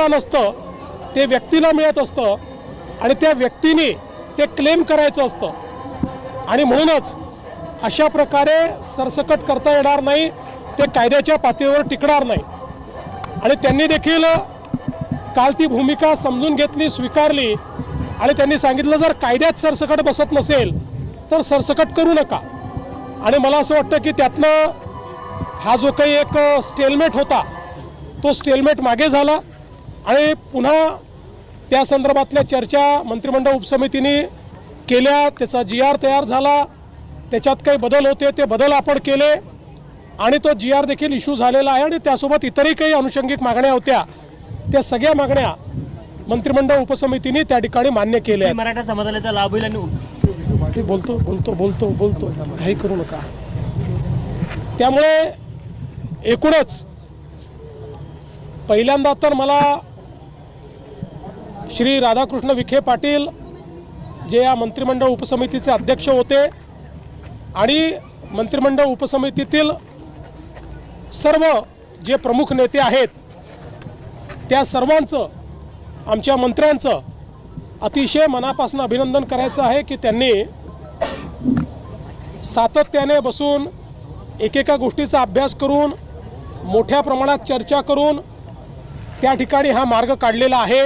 पक्षाला नसतं, ते व्यक्तीला मिळत असतं आणि त्या व्यक्तीने ते क्लेम करायचं असतं आणि म्हणूनच अशा प्रकारे सरसकट करता येणार नाही, ते कायद्याच्या पातळीवर टिकणार नाही। आणि त्यांनी देखील काल ती भूमिका समजून घेतली, स्वीकारली आणि त्यांनी सांगितलं जर कायद्यात सरसकट बसत नसेल तर सरसकट करू नका। आणि मला असं वाटतं की त्यातनं हा जो काही एक स्टेलमेट होता तो स्टेलमेट मागे झाला आणि पुन्हा त्या संदर्भातल्या चर्चा मंत्रिमंडळ उपसमितीने केल्या, त्याचा GR तयार झाला, त्याच्यात काही बदल होते ते बदल आपण केले आणि तो GR देखील इश्यू झालेला आहे आणि त्यासोबत इतरही काही अनुषंगिक मागण्या होत्या, त्या सगळ्या मागण्या मंत्रिमंडळ उपसमितीने त्या ठिकाणी मान्य केल्या आहेत। मराठा समाजाला लाभ होईल आणि बोलतो बोलतो बोलतो बोलतो काही करू नका। त्यामुळे एकूणच पहिल्यांदा तर मला श्री राधाकृष्ण विखे पाटील जे या मंत्रिमंडळ उपसमितीचे अध्यक्ष होते आणि मंत्रिमंडळ उपसमितीतील सर्व जे प्रमुख नेते आहेत त्या सर्वांचं, आमच्या मंत्र्यांचं अतिशय मनापासून अभिनंदन करायचं आहे की त्यांनी सातत्याने बसून एकेका गोष्टीचा अभ्यास करून मोठ्या प्रमाणात चर्चा करून त्या ठिकाणी हा मार्ग काढलेला आहे।